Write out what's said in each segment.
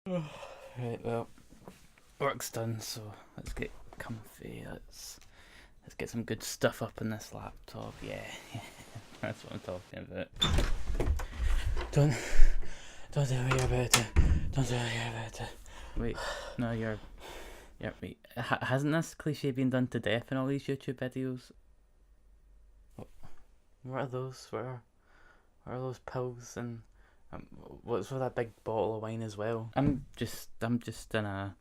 Right, well, work's done, so let's get comfy. Let's get some good stuff up in this laptop. Yeah, that's what I'm talking about. Don't tell me about it. Don't tell me about it. Wait, no, wait. Hasn't this cliche been done to death in all these YouTube videos? What are those? What are those pills and what's with that big bottle of wine as well? I'm just in a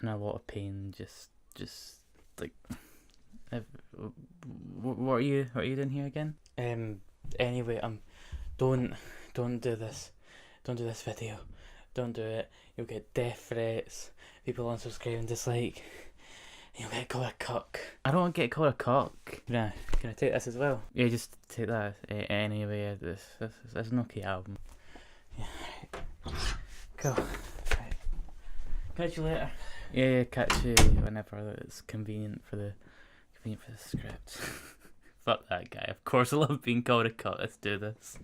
lot of pain. Just like, what are you doing here again? Anyway, don't do this. Don't do this video. Don't do it. You'll get death threats. People unsubscribe and dislike. You'll get called a cuck. I don't want to get called a cock. Can I take this as well? Yeah, just take that. Anyway, this is an okay album. Yeah. Cool. Right. Catch you later. Yeah, catch you whenever it's convenient for the script. Fuck that guy. Of course, I love being called a cuck. Let's do this.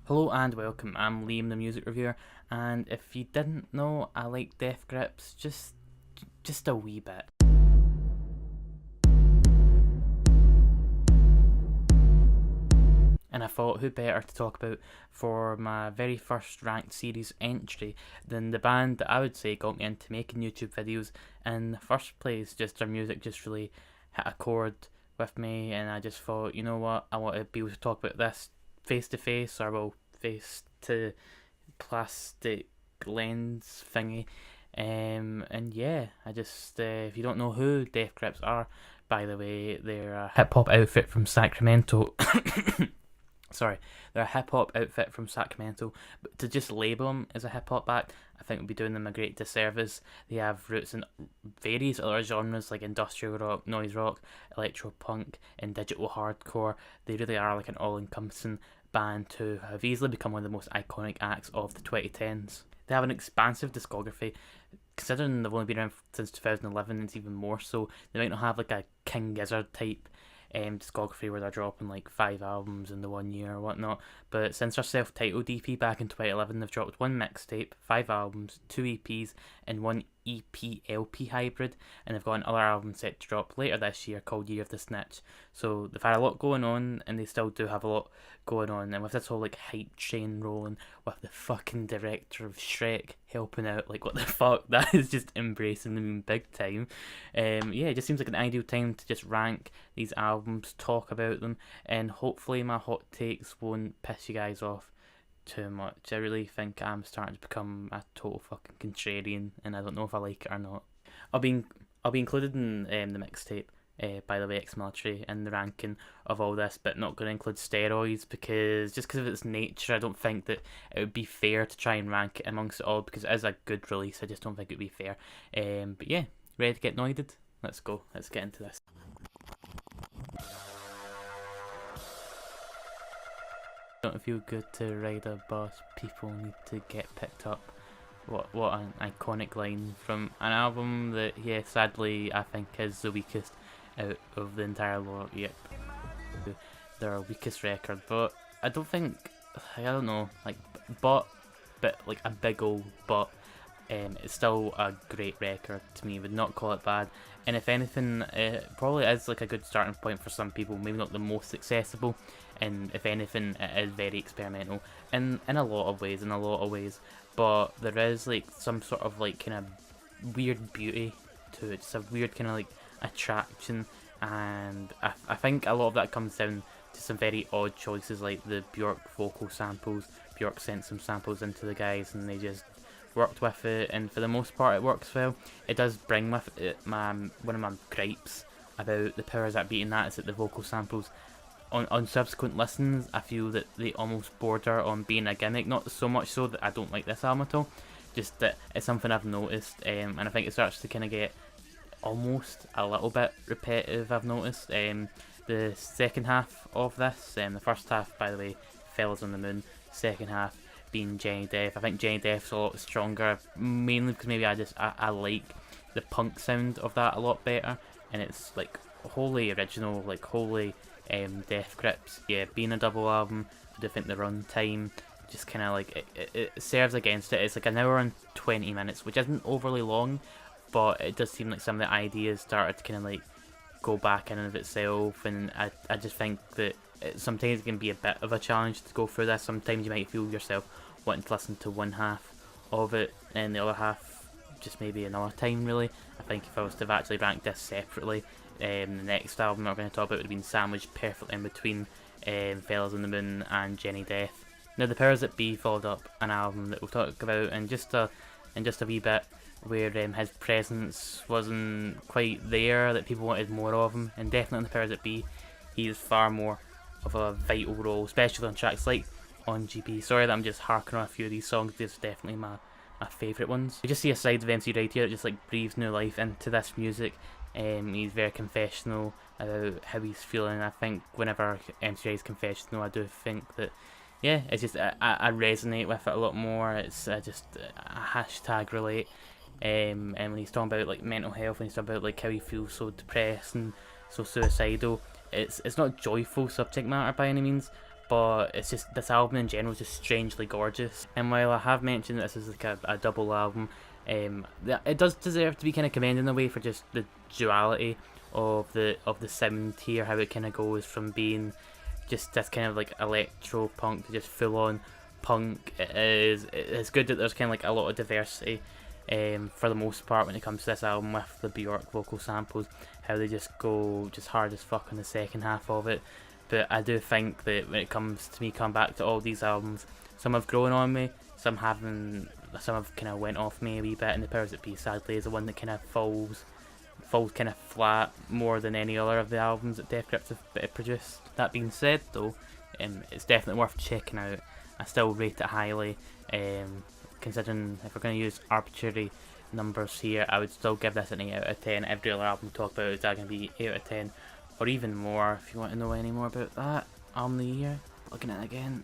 Hello and welcome, I'm Liam the music reviewer, and if you didn't know, I like Death Grips just a wee bit. And I thought who better to talk about for my very first ranked series entry than the band that I would say got me into making YouTube videos in the first place. Just their music just really hit a chord with me, and I just thought, you know what, I want to be able to talk about this face to face, or well, face to plastic lens thingy. And yeah, I just if you don't know who Death Grips are, by the way, they're a hip hop outfit from Sacramento. Sorry, they're a hip hop outfit from Sacramento, but to just label them as a hip hop act, I think would be doing them a great disservice. They have roots in various other genres like industrial rock, noise rock, electro punk, and digital hardcore. They really are like an all-encompassing band who have easily become one of the most iconic acts of the 2010s. They have an expansive discography. Considering they've only been around since 2011, it's even more so. They might not have like a King Gizzard type discography where they're dropping like 5 albums in the 1 year or whatnot, but since their self-titled EP back in 2011, they've dropped 1 mixtape, 5 albums, 2 EPs, and 1 EP LP hybrid, and they've got another album set to drop later this year called Year of the Snitch. So they've had a lot going on, and they still do have a lot going on, and with this whole like hype train rolling with the fucking director of Shrek helping out, like what the fuck, that is just embracing them big time. Yeah, it just seems like an ideal time to just rank these albums, talk about them, and hopefully my hot takes won't piss you guys off too much. I really think I'm starting to become a total fucking contrarian, and I don't know if I like it or not. I'll be included in the mixtape, by the way, Exmilitary, in the ranking of all this, but not going to include steroids because of its nature, I don't think that it would be fair to try and rank it amongst it all, because it is a good release. I just don't think it would be fair. But yeah, ready to get noided? Let's go. Let's get into this. Don't feel good to ride a bus. People need to get picked up. What an iconic line from an album that, yeah, sadly I think is the weakest out of the entire lot. Yep, their weakest record, but I don't know, like, but like a big old but. It's still a great record to me. Would not call it bad, and if anything, it probably is like a good starting point for some people. Maybe not the most accessible, and if anything, it is very experimental in a lot of ways. But there is like some sort of like kind of weird beauty to it. It's a weird kind of like attraction, and I think a lot of that comes down to some very odd choices, like the Bjork vocal samples. Bjork sent some samples into the guys, and they just worked with it, and for the most part it works well. It does bring with it one of my gripes about the powers that be in that is that the vocal samples on subsequent listens, I feel that they almost border on being a gimmick. Not so much so that I don't like this album at all, just that it's something I've noticed, and I think it starts to kind of get almost a little bit repetitive, I've noticed. The second half of this, the first half, by the way, Fellas on the Moon, second half being Jenny Death. I think Jenny Death's a lot stronger, mainly because maybe I like the punk sound of that a lot better, and it's like wholly original, like wholly Death Grips. Yeah, being a double album, I do think the run time just kind of like it serves against it. It's like an hour and 20 minutes, which isn't overly long, but it does seem like some of the ideas started to kind of like go back in and of itself, and I just think that sometimes it can be a bit of a challenge to go through this. Sometimes you might feel yourself wanting to listen to one half of it and the other half just maybe another time, really. I think if I was to have actually ranked this separately, the next album I'm going to talk about would have been sandwiched perfectly in between Fellas on the Moon and Jenny Death. Now, the Powers That Be followed up an album that we'll talk about in just a wee bit, where his presence wasn't quite there, that people wanted more of him, and definitely on the Powers That Be, he is far more of a vital role, especially on tracks like On GP. Sorry that I'm just harking on a few of these songs, these are definitely my favourite ones. You just see a side of MC Right here that just like breathes new life into this music. He's very confessional about how he's feeling. I think whenever MC Right is confessional, I do think that, yeah, it's just I resonate with it a lot more. It's just a hashtag relate. And when he's talking about like mental health, and he's talking about like how he feels so depressed and so suicidal, it's not joyful subject matter by any means, but it's just, this album in general is just strangely gorgeous. And while I have mentioned this is like a double album, it does deserve to be kind of commended in a way for just the duality of the sound here, how it kind of goes from being just this kind of like electro punk to just full on punk. It's good that there's kind of like a lot of diversity for the most part when it comes to this album, with the Bjork vocal samples, how they just go just hard as fuck on the second half of it. But I do think that when it comes to me coming back to all these albums, some have grown on me, some haven't, some have kind of went off me a wee bit, and the Powers That Be sadly is the one that kind of falls kind of flat more than any other of the albums that Death Grips have produced. That being said though, it's definitely worth checking out. I still rate it highly. Considering if we're going to use arbitrary numbers here, I would still give this an 8 out of 10. Every other album we talk about is going to be 8 out of 10, or even more if you want to know any more about that. Album of the year, looking at it again.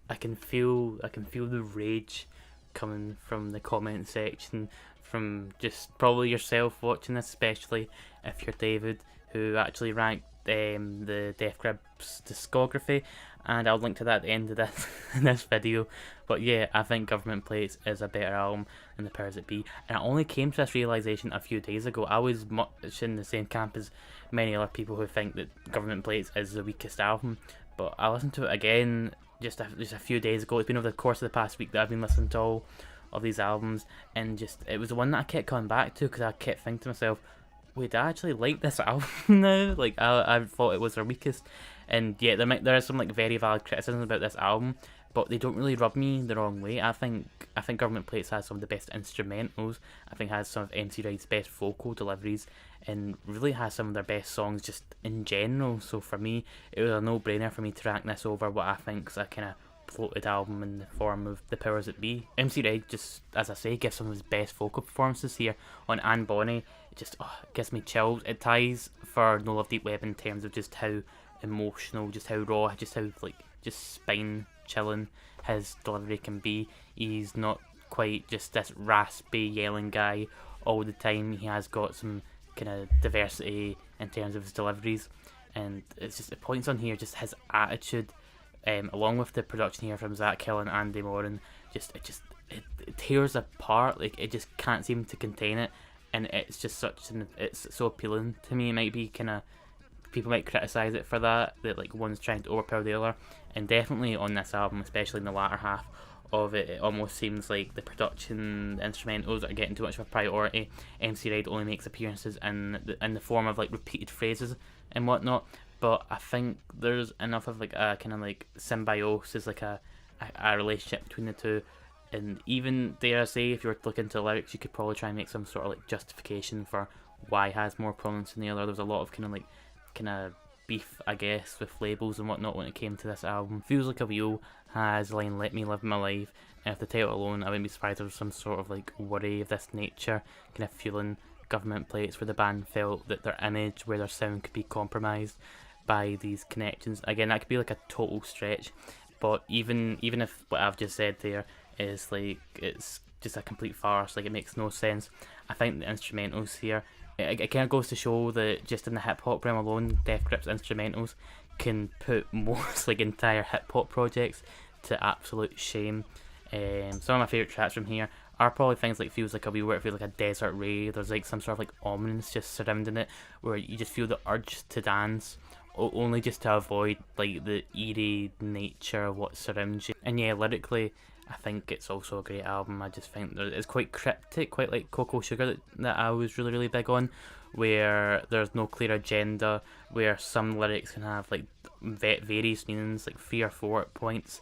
I can feel the rage coming from the comment section, from just probably yourself watching this, especially if you're David, who actually ranked the Death Grips discography, and I'll link to that at the end of this this video. But yeah, I think Government Plates is a better album than the Powers That Be, and I only came to this realisation a few days ago. I was much in the same camp as many other people who think that Government Plates is the weakest album, but I listened to it again just a few days ago. It's been over the course of the past week that I've been listening to all of these albums, and just it was the one that I kept coming back to, because I kept thinking to myself, wait, I actually like this album now. Like I thought it was their weakest, and yeah, there is some like very valid criticism about this album, but they don't really rub me the wrong way. I think Government Plates has some of the best instrumentals. I think it has some of MC Ride's best vocal deliveries, and really has some of their best songs just in general. So for me, it was a no-brainer for me to rank this over what I think is a kind of floated album in the form of the Powers That Be. MC Ride just, as I say, gives some of his best vocal performances here on Anne Bonny. It just it gives me chills. It ties for No Love Deep Web in terms of just how emotional, just how raw, just how like just spine chilling his delivery can be. He's not quite just this raspy yelling guy all the time. He has got some kind of diversity in terms of his deliveries, and it's just, it points on here just his attitude, along with the production here from Zach Hill and Andy Moran. It tears apart. Like, it just can't seem to contain it, and it's just it's so appealing to me. It might be kind of, people might criticize it for that like one's trying to overpower the other, and definitely on this album, especially in the latter half of it, it almost seems like the production, the instrumentals are getting too much of a priority. MC Ride only makes appearances in the form of like repeated phrases and whatnot, but I think there's enough of like a kind of like symbiosis, like a relationship between the two. And even, dare I say, if you were to look into the lyrics, you could probably try and make some sort of like justification for why it has more prominence than the other. There's a lot of kind of beef, I guess, with labels and whatnot when it came to this album. Feels Like a Wheel has the line "Let Me Live My Life," and if the title alone, I wouldn't be surprised if there was some sort of like worry of this nature kind of fueling Government Plates, where the band felt that their image, where their sound could be compromised by these connections. Again, that could be like a total stretch, but even if what I've just said there is like, it's just a complete farce. Like, it makes no sense. I think the instrumentals here, it kind of goes to show that just in the hip hop realm alone, Death Grip's instrumentals can put most like entire hip hop projects to absolute shame. Some of my favourite tracks from here are probably things like Feels Like a Wee Where It Feels Like a Desert Ray. There's like some sort of like ominous just surrounding it, where you just feel the urge to dance, only just to avoid like the eerie nature of what surrounds you. And yeah, lyrically, I think it's also a great album. I just think that it's quite cryptic, quite like Cocoa Sugar that I was really big on, where there's no clear agenda, where some lyrics can have like various meanings, like 3 or 4 at points.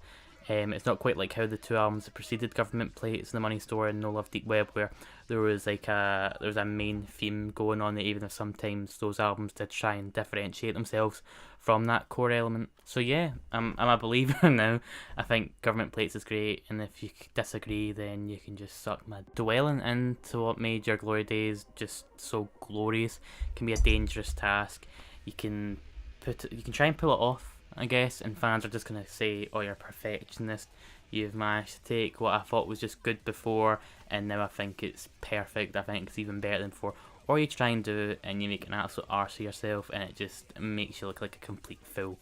It's not quite like how the 2 albums that preceded Government Plates, The Money Store and No Love Deep Web, where there was a main theme going on, even if sometimes those albums did try and differentiate themselves from that core element. So yeah, I'm a believer now. I think Government Plates is great, and if you disagree, then you can just suck my dwelling into what made your glory days just so glorious can be a dangerous task. You can try and pull it off, I guess, and fans are just going to say, oh, you're a perfectionist, you've managed to take what I thought was just good before and now I think it's perfect, I think it's even better than before. Or you try and do it and you make an absolute arse of yourself and it just makes you look like a complete fool.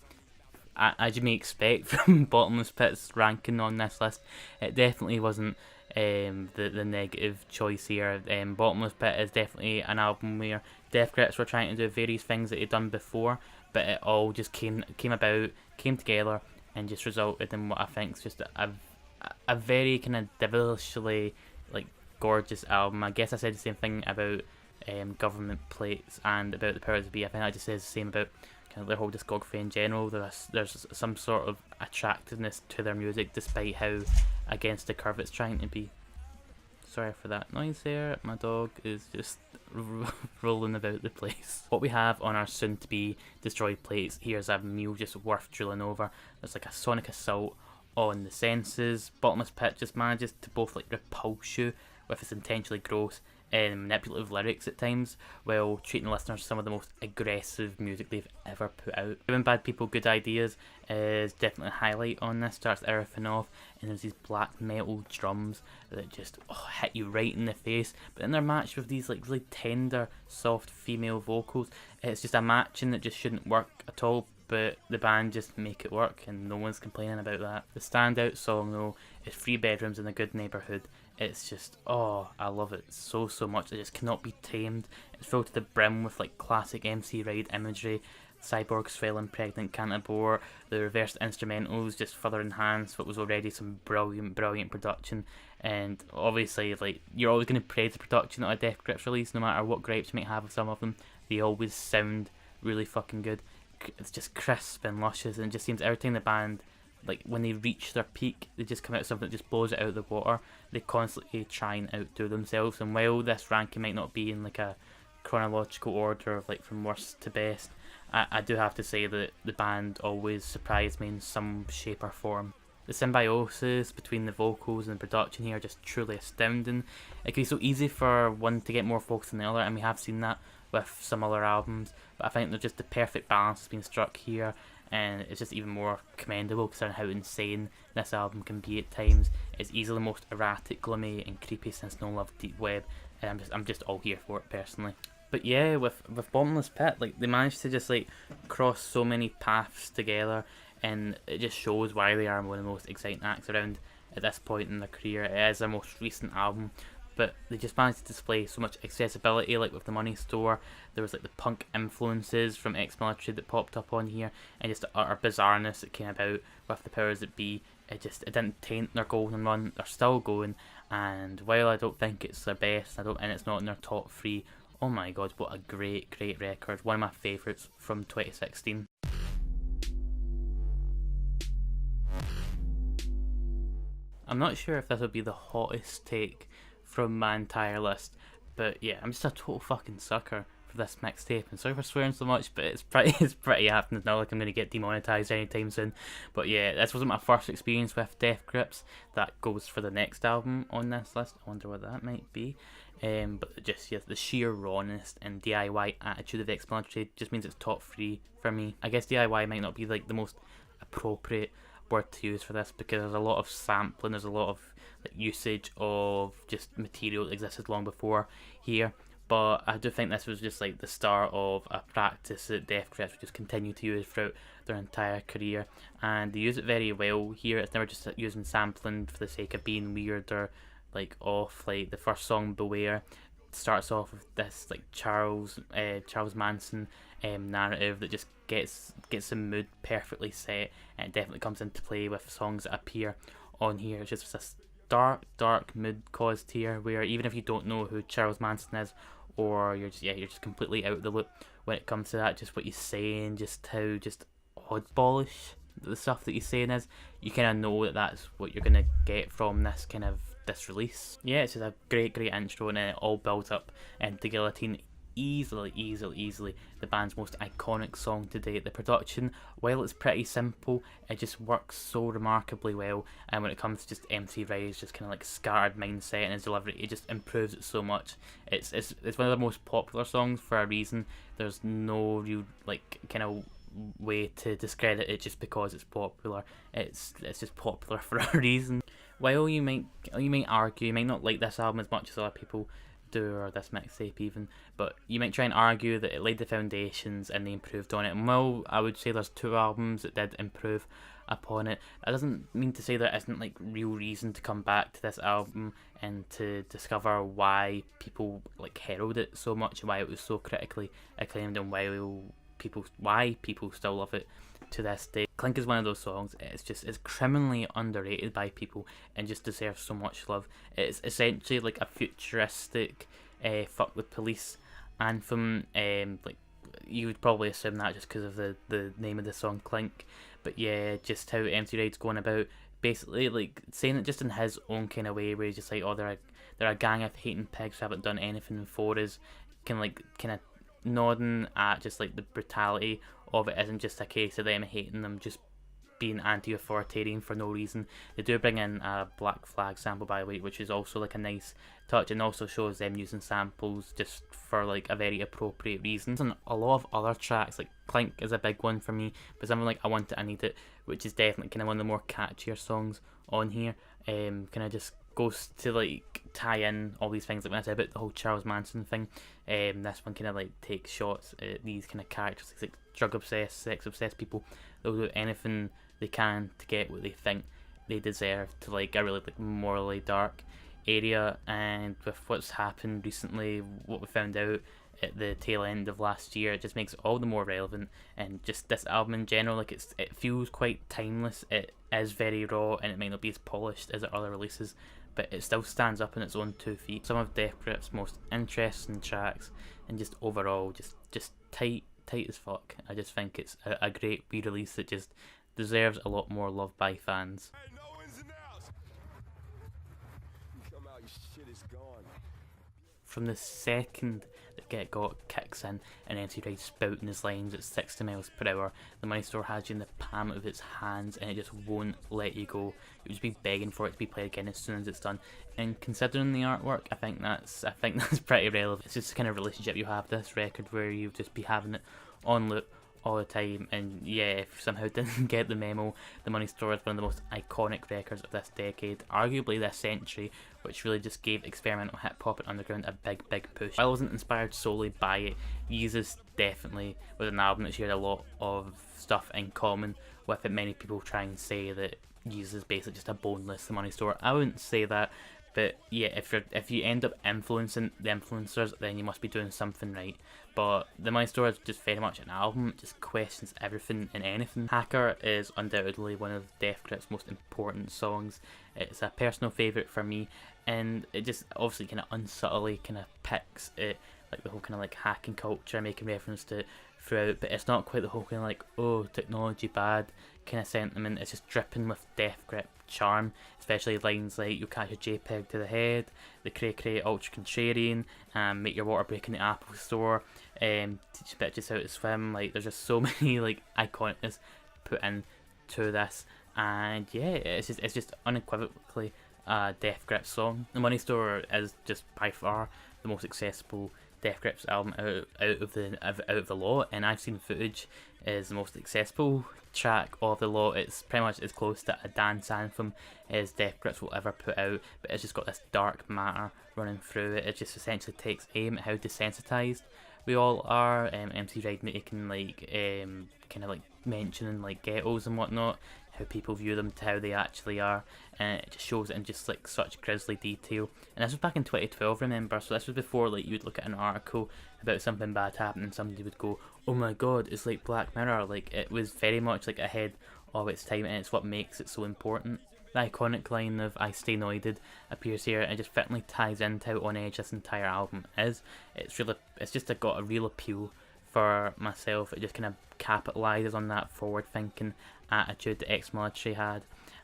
As you may expect from Bottomless Pit's ranking on this list, it definitely wasn't the negative choice here. Bottomless Pit is definitely an album where Death Grips were trying to do various things that they'd done before, but it all just came together and just resulted in what I think is just a very kind of devilishly like gorgeous album. I guess I said the same thing about Government Plates and about The Powers That Be. I think I just said the same about kind of their whole discography in general. There's some sort of attractiveness to their music despite how against the curve it's trying to be. Sorry for that noise there, my dog is just rolling about the place. What we have on our soon to be destroyed plates, here's a meal just worth drilling over. There's like a sonic assault on the senses. Bottomless Pit just manages to both like repulse you with its intentionally gross and manipulative lyrics at times, while treating listeners to some of the most aggressive music they've ever put out. Giving Bad People Good Ideas is definitely a highlight on this. Starts everything off, and there's these black metal drums that just hit you right in the face, but then they're matched with these like really tender, soft female vocals. It's just a matching that just shouldn't work at all, but the band just make it work and no one's complaining about that. The standout song though is 3 Bedrooms in a Good Neighbourhood. It's just, I love it so much. It just cannot be tamed. It's filled to the brim with like classic MC Ride imagery. Cyborgs Swelling Pregnant Can't Abort. The reversed instrumentals just further enhance what was already some brilliant production. And obviously, like, you're always going to praise the production of a Death Grips release, no matter what gripes you might have with some of them. They always sound really fucking good. It's just crisp and luscious, and it just seems every time the band, like when they reach their peak, they just come out with something that just blows it out of the water. They constantly try and outdo themselves, and while this ranking might not be in like a chronological order of like from worst to best, I do have to say that the band always surprised me in some shape or form. The symbiosis between the vocals and the production here are just truly astounding. It can be so easy for one to get more focused than the other, and we have seen that with some other albums, but I think they're just the perfect balance has been struck here, and it's just even more commendable considering how insane this album can be at times. It's easily the most erratic, gloomy and creepy since No Love Deep Web, and I'm just all here for it personally. But yeah, with Bottomless Pit, like, they managed to just like cross so many paths together, and it just shows why they are one of the most exciting acts around at this point in their career. It is their most recent album, but they just managed to display so much accessibility. Like with The Money Store, there was like the punk influences from Exmilitary that popped up on here, and just the utter bizarreness that came about with The Powers That Be. It didn't taint their golden run. They're still going, and while I don't think it's their best, and it's not in their top 3, oh my god, what a great record. One of my favourites from 2016. I'm not sure if this would be the hottest take from my entire list, but yeah, I'm just a total fucking sucker for this mixtape, and sorry for swearing so much, but it's pretty happening. It's not like I'm going to get demonetized anytime soon. But yeah, this wasn't my first experience with Death Grips. That goes for the next album on this list. I wonder what that might be. But just the sheer rawness and DIY attitude of Exmilitary just means it's top 3 for me. I guess DIY might not be like the most appropriate word to use for this, because there's a lot of sampling, there's a lot of like usage of just material that existed long before here. But I do think this was just like the start of a practice that Death Grips would just continue to use throughout their entire career, and they use it very well here. It's never just using sampling for the sake of being weird or like off. Like the first song, Beware, starts off with this like Charles Manson narrative that just gets the mood perfectly set, and it definitely comes into play with songs that appear on here. It's just this dark mood caused here, where even if you don't know who Charles Manson is, or you're just completely out of the loop when it comes to that, just what he's saying, just how just oddballish the stuff that he's saying is, you kind of know that that's what you're gonna get from this release. Yeah, it's just a great intro, and then it all builds up into Guillotine. Easily the band's most iconic song to date. The production, while it's pretty simple, it just works so remarkably well, and when it comes to just MC Ray's just kind of like scattered mindset and his delivery, it just improves it so much. It's one of the most popular songs for a reason. There's no real like kind of way to discredit it just because it's popular. It's just popular for a reason. While you might argue, you might not like this album as much as other people do, or this mixtape even, but you might try and argue that it laid the foundations and they improved on it. And while I would say there's 2 albums that did improve upon it, that doesn't mean to say there isn't like real reason to come back to this album and to discover why people like herald it so much, and why it was so critically acclaimed, and why people still love it to this day. Clink is one of those songs. It's criminally underrated by people and just deserves so much love. It's essentially like a futuristic fuck the police anthem. Like you would probably assume that just because of the name of the song, Clink. But yeah, just how MC Raid's going about basically like saying it just in his own kind of way, where he's just like, oh, they're a gang of hating pigs who haven't done anything for us. Kind of nodding at just like the brutality of it isn't just a case of them hating them, just being anti-authoritarian for no reason. They do bring in a Black Flag sample, by the way, which is also like a nice touch, and also shows them using samples just for like a very appropriate reasons. And a lot of other tracks, like Clink is a big one for me, but something like I Want It, I Need It, which is definitely kind of one of the more catchier songs on here, kind of just goes to like tie in all these things, like when I said about the whole Charles Manson thing. This one kind of like takes shots at these kind of characters, like drug obsessed, sex obsessed people. They'll do anything they can to get what they think they deserve, to like a really like morally dark area. And with what's happened recently, what we found out at the tail end of last year, it just makes it all the more relevant. And just this album in general, like it feels quite timeless. It is very raw, and it might not be as polished as other releases, but it still stands up on its own 2 feet. Some of Death Grips' most interesting tracks, and just overall just tight as fuck. I just think it's a great re-release that just deserves a lot more love by fans. Hey, no ins and outs. You come out, your shit is gone. From the second that Get Got kicks in and MC Raid spouting his lines at 60 miles per hour, the Money Store has you in the palm of its hands, and it just won't let you go. It would just be begging for it to be played again as soon as it's done. And considering the artwork, I think that's pretty relevant. It's just the kind of relationship you have with this record, where you just be having it on loop all the time. And yeah, if you somehow didn't get the memo, the Money Store is one of the most iconic records of this decade, arguably this century, which really just gave experimental hip hop and underground a big push. While I wasn't inspired solely by it, Yeezus definitely was an album that shared a lot of stuff in common with it. Many people try and say that Yeezus is basically just a boneless The Money Store. I wouldn't say that, but yeah, if you end up influencing the influencers, then you must be doing something right. But The Money Store is just very much an album that just questions everything and anything. Hacker is undoubtedly one of Death Grips' most important songs. It's a personal favourite for me, and it just obviously kind of unsubtly kind of picks it, like the whole kind of like hacking culture, making reference to it throughout, but it's not quite the whole kind of like, oh, technology bad kind of sentiment. It's just dripping with Death Grip charm, especially lines like "you'll catch a JPEG to the head," the "cray cray ultra contrarian," "make your water break in the Apple Store," "teach bitches how to swim." Like there's just so many like iconicness put in to this, and yeah, it's just unequivocally a Death Grips song. The Money Store is just by far the most accessible Death Grips album out of the lot, and I've seen footage is the most accessible track of the lot. It's pretty much as close to a dance anthem as Death Grips will ever put out, but it's just got this dark matter running through it. It just essentially takes aim at how desensitized we all are. MC Ride making like kind of like mentioning like ghettos and whatnot, how people view them to how they actually are, and it just shows it in just like such grisly detail. And this was back in 2012, remember, so this was before like you'd look at an article about something bad happening and somebody would go, oh my god, it's like Black Mirror. Like, it was very much like ahead of its time, and it's what makes it so important. The iconic line of "I stay noided" appears here, and it just fittingly ties into how on edge this entire album is. It's just got a real appeal for myself. It just kind of capitalises on that forward thinking attitude that Exmilitary had.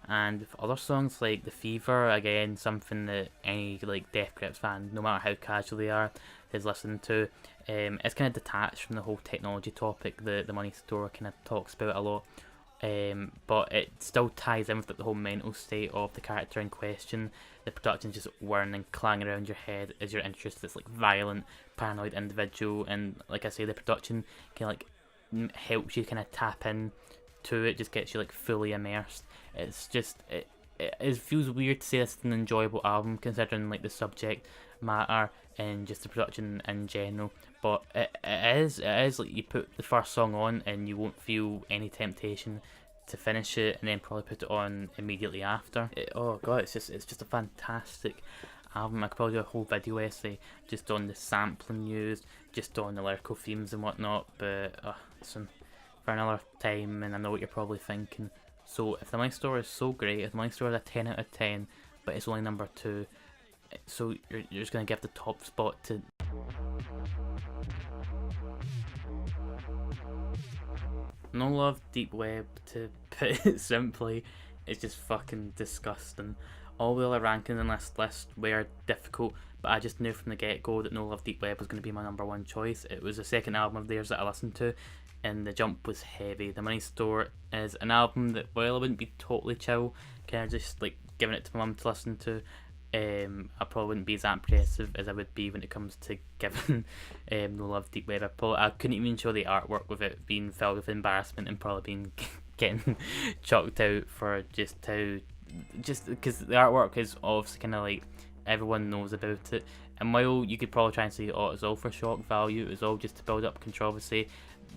And with other songs like The Fever, again, something that any like Death Grips fan, no matter how casual they are, has listened to. It's kind of detached from the whole technology topic that the Money Store kind of talks about a lot. But it still ties in with the whole mental state of the character in question. The production's just whirring and clanging around your head as you're introduced to this like violent, paranoid individual, and like I say, the production kind of like helps you kind of tap in to it, just gets you like fully immersed. It's just it feels weird to say this is an enjoyable album considering like the subject matter and just the production in general, but it is like you put the first song on and you won't feel any temptation to finish it and then probably put it on immediately after. Oh god, it's just a fantastic album. I could probably do a whole video essay just on the sampling used, just on the lyrical themes and whatnot, but listen, for another time. And I know what you're probably thinking, so if the Money Store is so great, if the Money Store is a 10 out of 10 but it's only number 2, so you're just going to give the top spot to No Love Deep Web. To put it simply, it's just fucking disgusting. All the other rankings in this list were difficult, but I just knew from the get-go that No Love Deep Web was going to be my number 1 choice. It was the second album of theirs that I listened to, and the jump was heavy. The Money Store is an album that, while I wouldn't be totally chill, kind of just like giving it to my mum to listen to, I probably wouldn't be as apprehensive as I would be when it comes to giving No Love Deep Web. I couldn't even show the artwork with it being filled with embarrassment and probably being getting chucked out for just because the artwork is obviously kind of like everyone knows about it, and while you could probably try and say, oh, it's all for shock value, it was all just to build up controversy,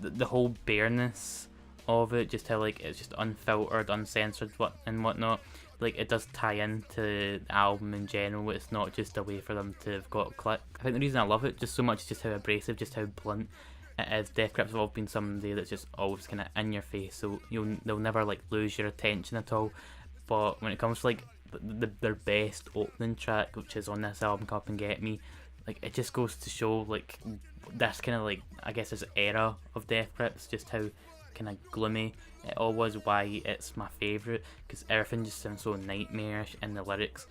the whole bareness of it, just how like it's just unfiltered, uncensored, and whatnot, like it does tie into the album in general. It's not just a way for them to have got a click. I think the reason I love it just so much is just how abrasive, just how blunt it is. Death Grips have always been somebody that's just always kind of in your face, so they'll never like lose your attention at all. But when it comes to like their best opening track, which is on this album, Come Up and Get Me, like it just goes to show like this kind of like, I guess, this era of Death Grips, just how kind of gloomy it all was, why it's my favourite, because everything just sounds so nightmarish and the lyrics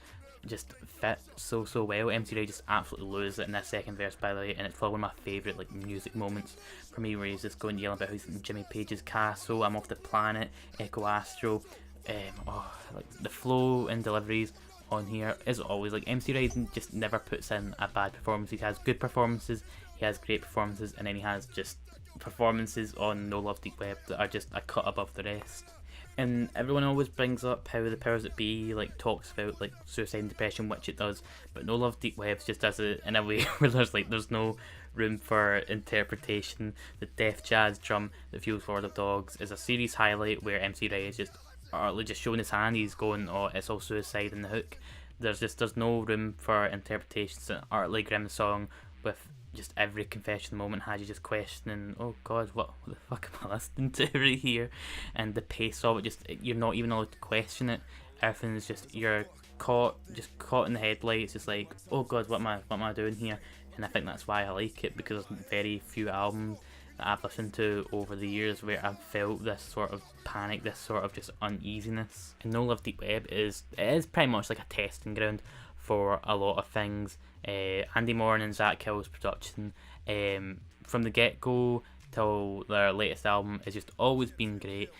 just fit so well. MC Ray just absolutely loses it in that second verse, by the way, and it's probably one of my favourite like music moments for me, where he's just going yelling about how he's in Jimmy Page's castle, I'm off the planet, Echo Astro. Like the flow and deliveries on here is always like, MC Ray just never puts in a bad performance. He has good performances, he has great performances, and then he has just performances on No Love Deep Web that are just a cut above the rest. And everyone always brings up how the powers that be like talks about like suicide and depression, which it does, but No Love Deep Web just does it in a way where there's no room for interpretation. The death jazz drum that fuels Lord of Dogs is a series highlight where MC Ray is just showing his hand. He's going, oh, it's all suicide in the hook. There's no room for interpretations. An artly grim song with just every confession moment has you just questioning, oh god, what the fuck am I listening to right here? And the pace of it, just you're not even allowed to question it. Everything is just, you're caught in the headlights, just like, oh god, what am I doing here? And I think that's why I like it, because there's very few albums that I've listened to over the years where I've felt this sort of panic, this sort of just uneasiness. And No Love Deep Web is pretty much like a testing ground for a lot of things. Andy Moore and Zach Hill's production, from the get-go till their latest album, has just always been great.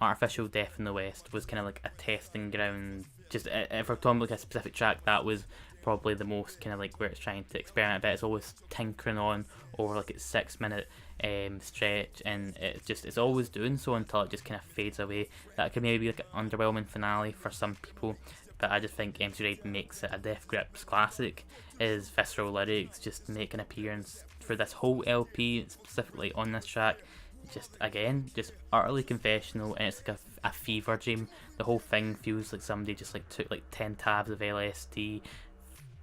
Artificial Death in the West was kind of like a testing ground. Just if we're talking about like a specific track, that was probably the most kind of like where it's trying to experiment a bit. It's always tinkering on over like its 6 minute stretch, and it's always doing so until it just kind of fades away. That could maybe be like an underwhelming finale for some people, but I just think MC Raid makes it a Death Grips classic. Is visceral lyrics just make an appearance for this whole LP, specifically on this track. Just again, just utterly confessional, and it's like a fever dream. The whole thing feels like somebody just like took like 10 tabs of LSD,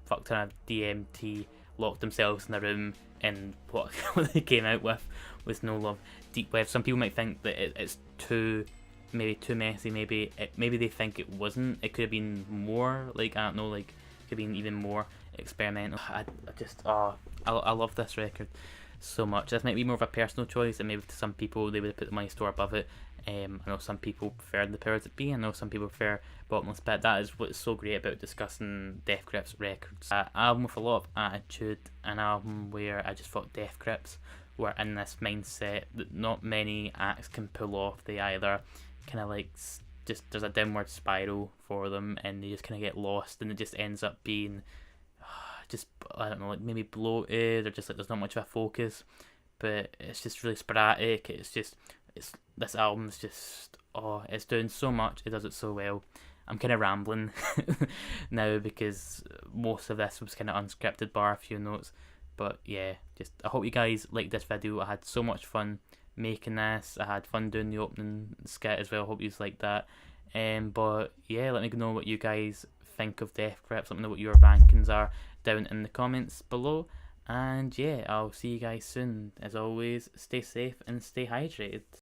fucked on a DMT, locked themselves in a room, and what they came out with was no love. Deep Web. Some people might think that it's too messy. Maybe they think it wasn't. It could have been more like, I don't know, like could have been even more experimental. I just I love this record so much. This might be more of a personal choice, and maybe to some people they would have put the Money Store above it. I know some people prefer The Powers That Be. I know some people prefer Bottomless Pit. That is what's so great about discussing Death Grips records. An album with a lot of attitude, an album where I just thought Death Grips were in this mindset that not many acts can pull off. They either kind of like just, there's a downward spiral for them, and they just kind of get lost, and it just ends up being just, I don't know, like maybe bloated, or just like there's not much of a focus, but it's just really sporadic. This album's just, it's doing so much. It does it so well. I'm kind of rambling now because most of this was kind of unscripted, bar a few notes. But yeah, just I hope you guys liked this video. I had so much fun making this. I had fun doing the opening skit as well. I hope you liked that. But yeah, let me know what you guys think of Death Grips. Let me know what your rankings are down in the comments below. And yeah, I'll see you guys soon. As always, stay safe and stay hydrated.